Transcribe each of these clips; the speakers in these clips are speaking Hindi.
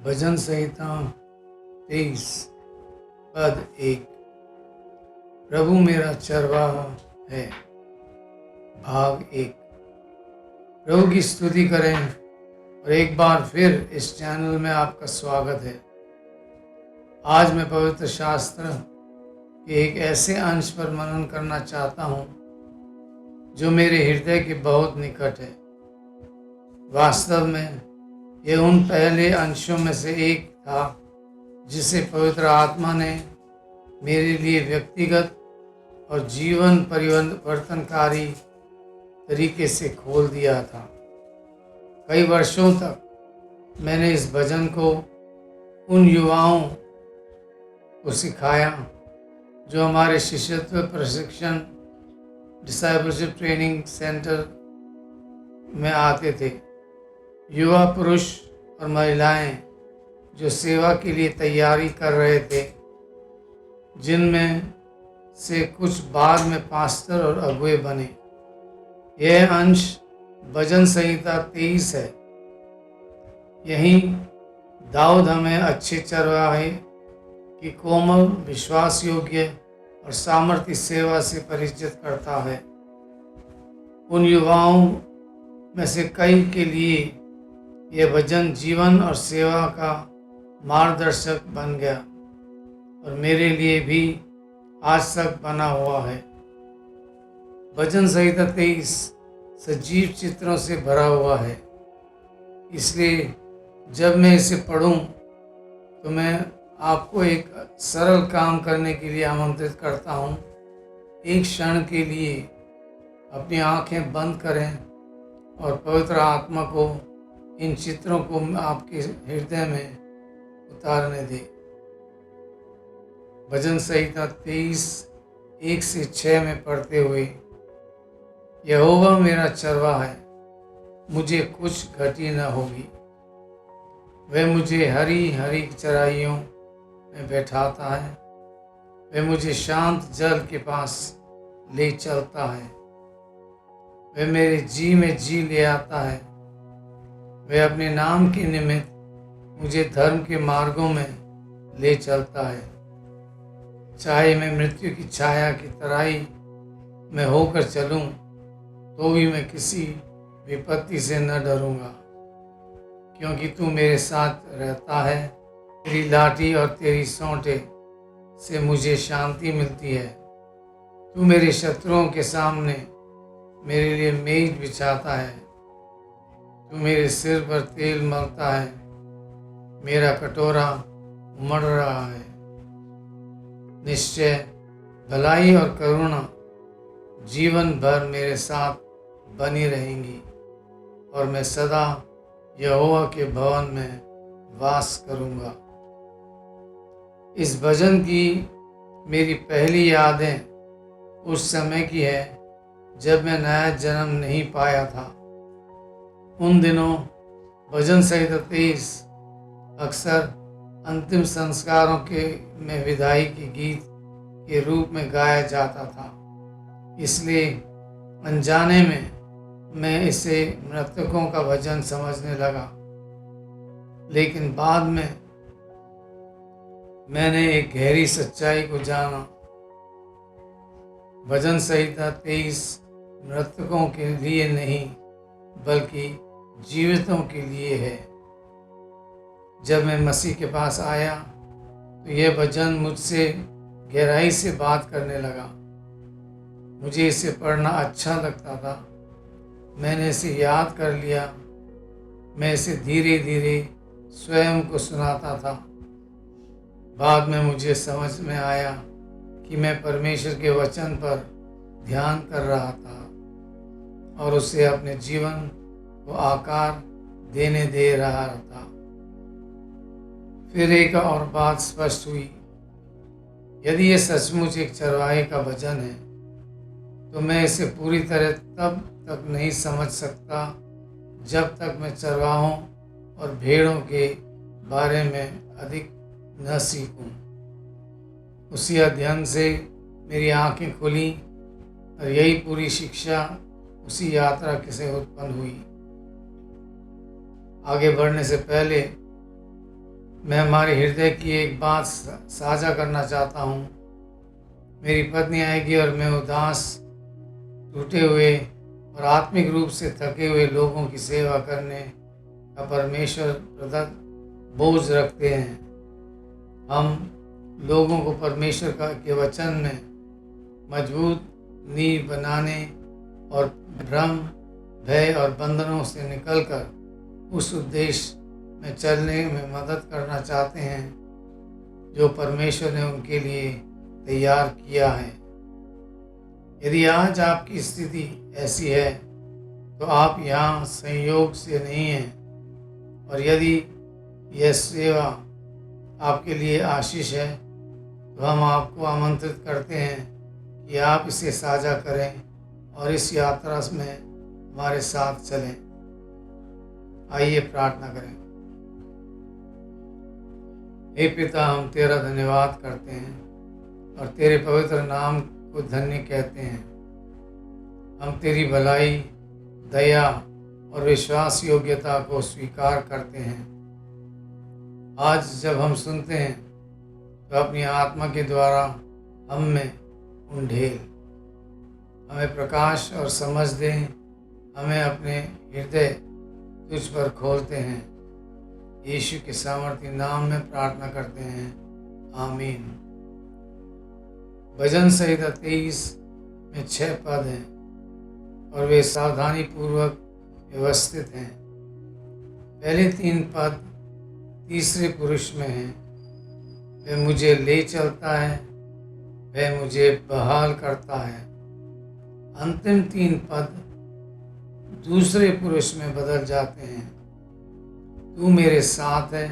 भजन संहिता 23 पद 1। प्रभु मेरा चरवाहा है। भाग 1। प्रभु की स्तुति करें और एक बार फिर इस चैनल में आपका स्वागत है। आज मैं पवित्र शास्त्र के एक ऐसे अंश पर मनन करना चाहता हूँ जो मेरे हृदय के बहुत निकट है। वास्तव में यह उन पहले अंशों में से एक था जिसे पवित्र आत्मा ने मेरे लिए व्यक्तिगत और जीवन परिवर्तनकारी तरीके से खोल दिया था। कई वर्षों तक मैंने इस भजन को उन युवाओं को सिखाया जो हमारे शिष्यत्व प्रशिक्षण डिसाइपलशिप ट्रेनिंग सेंटर में आते थे। युवा पुरुष और महिलाएं जो सेवा के लिए तैयारी कर रहे थे, जिनमें से कुछ बाद में पास्टर और अगुए बने। यह अंश भजन संहिता 23 है। यहीं दाऊद हमें अच्छे चरवाहे की कोमल, विश्वास योग्य और सामर्थ्य सेवा से परिचित करता है। उन युवाओं में से कई के लिए यह भजन जीवन और सेवा का मार्गदर्शक बन गया और मेरे लिए भी आज तक बना हुआ है। भजन संहिता 23 सजीव चित्रों से भरा हुआ है, इसलिए जब मैं इसे पढ़ूं तो मैं आपको एक सरल काम करने के लिए आमंत्रित करता हूं। एक क्षण के लिए अपनी आंखें बंद करें और पवित्र आत्मा को इन चित्रों को आपके हृदय में उतारने दें। भजन संहिता 23 1 से 6 में पढ़ते हुए, यहोवा मेरा चरवाहा है, मुझे कुछ घटी न होगी। वह मुझे हरी हरी चराइयों में बैठाता है। वह मुझे शांत जल के पास ले चलता है। वह मेरे जी में जी ले आता है। वह अपने नाम के निमित्त मुझे धर्म के मार्गों में ले चलता है। चाहे मैं मृत्यु की छाया की तराई में होकर चलूं, तो भी मैं किसी विपत्ति से न डरूंगा, क्योंकि तू मेरे साथ रहता है। तेरी लाठी और तेरी सोंटे से मुझे शांति मिलती है। तू मेरे शत्रुओं के सामने मेरे लिए मेज बिछाता है। तू मेरे सिर पर तेल मलता है। मेरा कटोरा उमड़ रहा है। निश्चय भलाई और करुणा जीवन भर मेरे साथ बनी रहेंगी और मैं सदा यहोवा के भवन में वास करूंगा। इस भजन की मेरी पहली यादें उस समय की है जब मैं नया जन्म नहीं पाया था। उन दिनों भजन संहिता 23 अक्सर अंतिम संस्कारों के में विदाई के गीत के रूप में गाया जाता था। इसलिए अनजाने में मैं इसे मृतकों का भजन समझने लगा, लेकिन बाद में मैंने एक गहरी सच्चाई को जाना। भजन संहिता 23 मृतकों के लिए नहीं, बल्कि जीवितों के लिए है। जब मैं मसीह के पास आया तो यह भजन मुझसे गहराई से बात करने लगा। मुझे इसे पढ़ना अच्छा लगता था। मैंने इसे याद कर लिया। मैं इसे धीरे धीरे स्वयं को सुनाता था। बाद में मुझे समझ में आया कि मैं परमेश्वर के वचन पर ध्यान कर रहा था और उसे अपने जीवन को आकार देने दे रहा था। फिर एक और बात स्पष्ट हुई। यदि यह सचमुच एक चरवाहे का भजन है, तो मैं इसे पूरी तरह तब तक नहीं समझ सकता जब तक मैं चरवाहों और भेड़ों के बारे में अधिक न सीखूं। उसी अध्ययन से मेरी आंखें खुली और यही पूरी शिक्षा उसी यात्रा से उत्पन्न हुई। आगे बढ़ने से पहले मैं हमारे हृदय की एक बात साझा करना चाहता हूँ। मेरी पत्नी आएगी और मैं उदास, टूटे हुए और आत्मिक रूप से थके हुए लोगों की सेवा करने का परमेश्वर प्रदत्त बोझ रखते हैं। हम लोगों को परमेश्वर के वचन में मजबूत नींव बनाने और भ्रम, भय और बंधनों से निकलकर उस उद्देश्य में चलने में मदद करना चाहते हैं जो परमेश्वर ने उनके लिए तैयार किया है। यदि आज आपकी स्थिति ऐसी है तो आप यहाँ संयोग से नहीं हैं, और यदि यह सेवा आपके लिए आशीष है तो हम आपको आमंत्रित करते हैं कि आप इसे साझा करें और इस यात्रा में हमारे साथ चलें। आइए प्रार्थना करें। हे पिता, हम तेरा धन्यवाद करते हैं और तेरे पवित्र नाम को धन्य कहते हैं। हम तेरी भलाई, दया और विश्वास योग्यता को स्वीकार करते हैं। आज जब हम सुनते हैं तो अपनी आत्मा के द्वारा हम में उंडेल, हमें प्रकाश और समझ दें। हमें अपने हृदय तुझ पर खोलते हैं। यीशु के सामर्थ्य नाम में प्रार्थना करते हैं, आमीन। भजन संहिता 23 में 6 पद हैं और वे सावधानी पूर्वक व्यवस्थित हैं। पहले 3 पद तीसरे पुरुष में हैं। वह मुझे ले चलता है, वह मुझे बहाल करता है। अंतिम 3 पद दूसरे पुरुष में बदल जाते हैं। तू मेरे साथ है,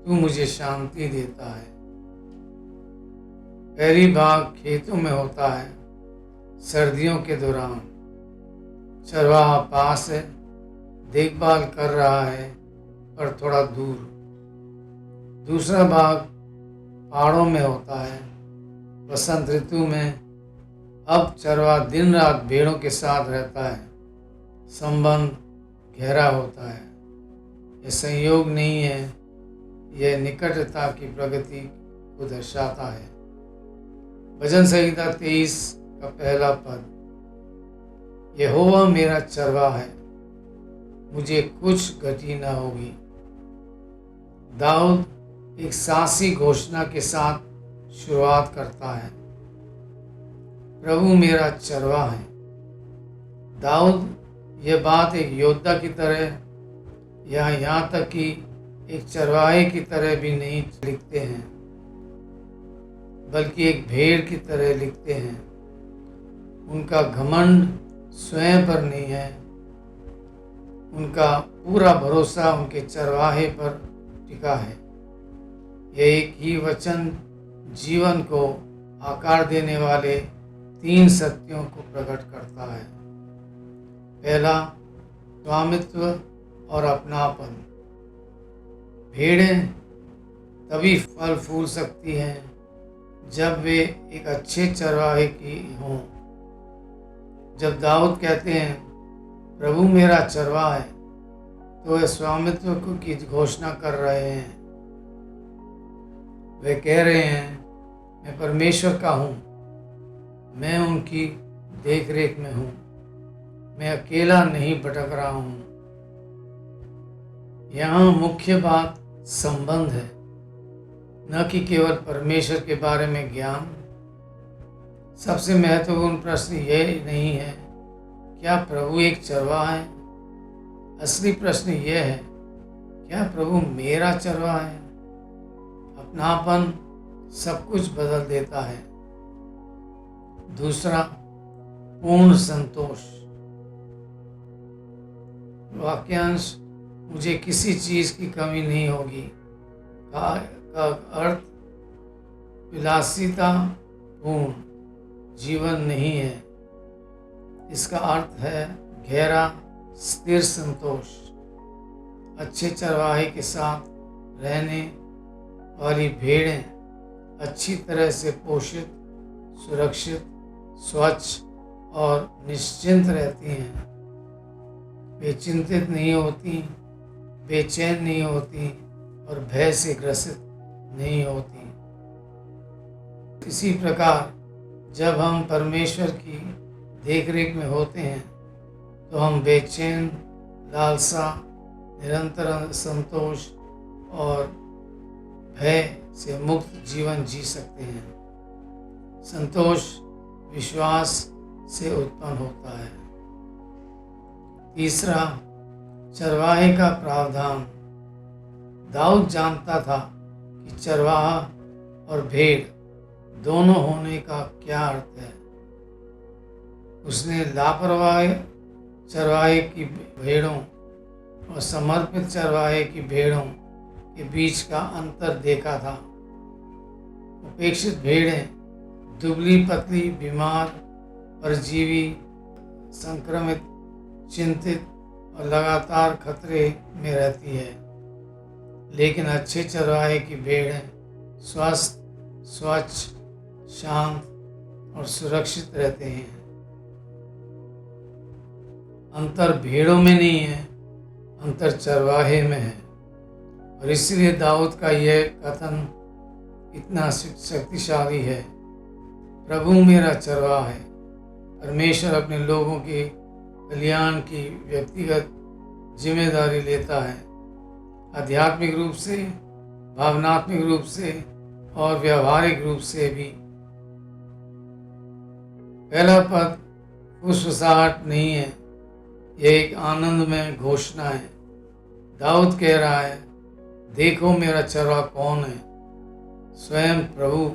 तू मुझे शांति देता है। पहली भाग खेतों में होता है। सर्दियों के दौरान चरवाहा पास है, देखभाल कर रहा है पर थोड़ा दूर। दूसरा भाग पहाड़ों में होता है। बसंत ऋतु में अब चरवाहा दिन रात भेड़ों के साथ रहता है। संबंध गहरा होता है। यह संयोग नहीं है, यह निकटता की प्रगति को दर्शाता है। भजन संहिता 23 का पहला पद, यहोवा मेरा चरवाहा है, मुझे कुछ घटी न होगी। दाऊद एक साहसी घोषणा के साथ शुरुआत करता है, प्रभु मेरा चरवाहा है। दाऊद यह बात एक योद्धा की तरह या यहाँ तक कि एक चरवाहे की तरह भी नहीं लिखते हैं, बल्कि एक भेड़ की तरह लिखते हैं। उनका घमंड स्वयं पर नहीं है, उनका पूरा भरोसा उनके चरवाहे पर टिका है। यह एक ही वचन जीवन को आकार देने वाले 3 सत्यों को प्रकट करता है। पहला, स्वामित्व और अपनापन। भेड़ें तभी फल फूल सकती हैं जब वे एक अच्छे चरवाहे की हों। जब दाऊद कहते हैं प्रभु मेरा चरवाहा है, तो वे स्वामित्व की घोषणा कर रहे हैं। वे कह रहे हैं मैं परमेश्वर का हूँ, मैं उनकी देखरेख में हूँ, मैं अकेला नहीं भटक रहा हूँ। यहाँ मुख्य बात संबंध है, न कि केवल परमेश्वर के बारे में ज्ञान। सबसे महत्वपूर्ण प्रश्न यह नहीं है क्या प्रभु एक चरवाहा है। असली प्रश्न यह है क्या प्रभु मेरा चरवाहा है। अपनापन सब कुछ बदल देता है। दूसरा, पूर्ण संतोष। वाक्यांश मुझे किसी चीज की कमी नहीं होगी का अर्थ विलासिता पूर्ण जीवन नहीं है। इसका अर्थ है गहरा स्थिर संतोष। अच्छे चरवाहे के साथ रहने वाली भेड़ें अच्छी तरह से पोषित, सुरक्षित, स्वच्छ और निश्चिंत रहती हैं। वे चिंतित नहीं होती, बेचैन नहीं होती और भय से ग्रसित नहीं होती। इसी प्रकार जब हम परमेश्वर की देखरेख में होते हैं तो हम बेचैन, लालसा, निरंतर संतोष और भय से मुक्त जीवन जी सकते हैं। संतोष विश्वास से उत्पन्न होता है। तीसरा, चरवाहे का प्रावधान। दाऊद जानता था कि चरवाहा और भेड़ दोनों होने का क्या अर्थ है। उसने लापरवाह चरवाहे की भेड़ों और समर्पित चरवाहे की भेड़ों के बीच का अंतर देखा था। उपेक्षित भेड़ें दुबली पतली, बीमार, परजीवी, संक्रमित, चिंतित और लगातार खतरे में रहती है, लेकिन अच्छे चरवाहे की भेड़ें स्वस्थ, स्वच्छ, शांत और सुरक्षित रहते हैं। अंतर भेड़ों में नहीं है, अंतर चरवाहे में है। और इसलिए दाऊद का यह कथन इतना शक्तिशाली है। प्रभु मेरा चरवाहा है। परमेश्वर अपने लोगों के कल्याण की व्यक्तिगत जिम्मेदारी लेता है, आध्यात्मिक रूप से, भावनात्मक रूप से और व्यवहारिक रूप से भी। पहला पद फुसफुसाहट नहीं है, यह एक आनंदमय घोषणा है। दाऊद कह रहा है, देखो मेरा चरवाहा कौन है, स्वयं प्रभु।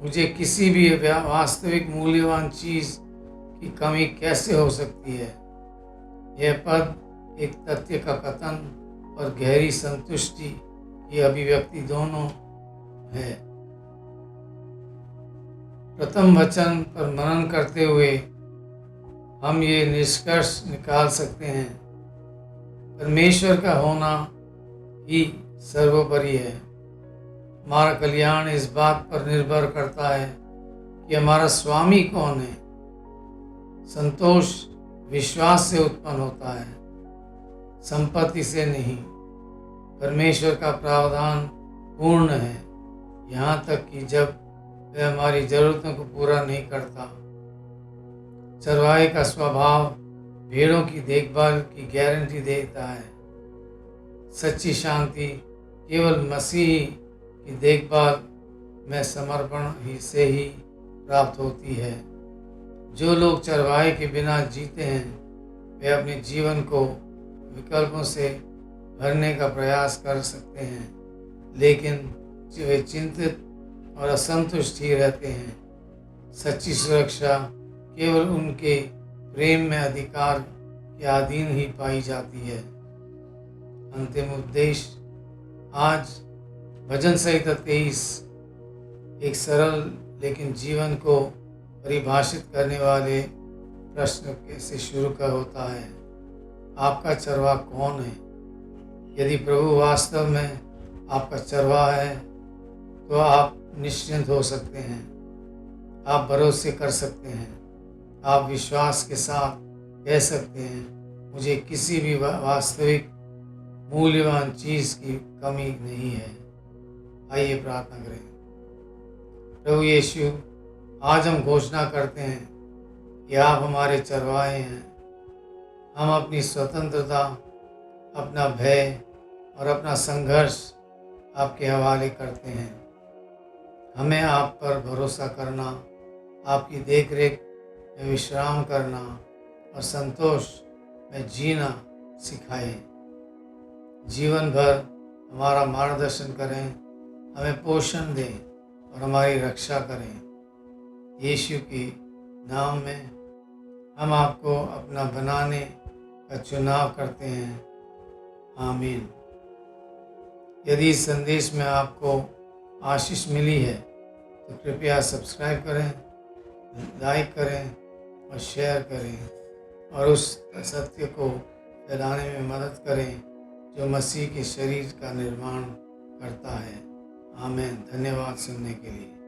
मुझे किसी भी वास्तविक मूल्यवान चीज की कमी कैसे हो सकती है। यह पद एक तथ्य का कथन और गहरी संतुष्टि की अभिव्यक्ति दोनों है। प्रथम वचन पर मनन करते हुए हम ये निष्कर्ष निकाल सकते हैं, परमेश्वर का होना ही सर्वोपरि है। हमारा कल्याण इस बात पर निर्भर करता है कि हमारा स्वामी कौन है। संतोष विश्वास से उत्पन्न होता है, संपत्ति से नहीं। परमेश्वर का प्रावधान पूर्ण है, यहाँ तक कि जब वह हमारी जरूरतों को पूरा नहीं करता। चरवाहे का स्वभाव भेड़ों की देखभाल की गारंटी देता है। सच्ची शांति केवल मसीह की देखभाल में समर्पण से ही प्राप्त होती है। जो लोग चरवाहे के बिना जीते हैं वे अपने जीवन को विकल्पों से भरने का प्रयास कर सकते हैं, लेकिन वे चिंतित और असंतुष्ट ही रहते हैं। सच्ची सुरक्षा केवल उनके प्रेम में अधिकार के अधीन ही पाई जाती है। अंतिम उद्देश्य। आज भजन संहिता 23 एक सरल लेकिन जीवन को परिभाषित करने वाले प्रश्न से शुरू कर होता है, आपका चरवाहा कौन है? यदि प्रभु वास्तव में आपका चरवाहा है तो आप निश्चिंत हो सकते हैं, आप भरोसे कर सकते हैं, आप विश्वास के साथ कह सकते हैं, मुझे किसी भी वास्तविक मूल्यवान चीज की कमी नहीं है। आइए प्रार्थना करें। प्रभु यीशु, आज हम घोषणा करते हैं कि आप हमारे चरवाहे हैं। हम अपनी स्वतंत्रता, अपना भय और अपना संघर्ष आपके हवाले करते हैं। हमें आप पर भरोसा करना, आपकी देखरेख में विश्राम करना और संतोष में जीना सिखाएं। जीवन भर हमारा मार्गदर्शन करें, हमें पोषण दें और हमारी रक्षा करें। यीशु के नाम में हम आपको अपना बनाने का चुनाव करते हैं। आमीन। यदि इस संदेश में आपको आशीष मिली है तो कृपया सब्सक्राइब करें, लाइक करें और शेयर करें और उस सत्य को फैलाने में मदद करें जो मसीह के शरीर का निर्माण करता है। आमीन। धन्यवाद सुनने के लिए।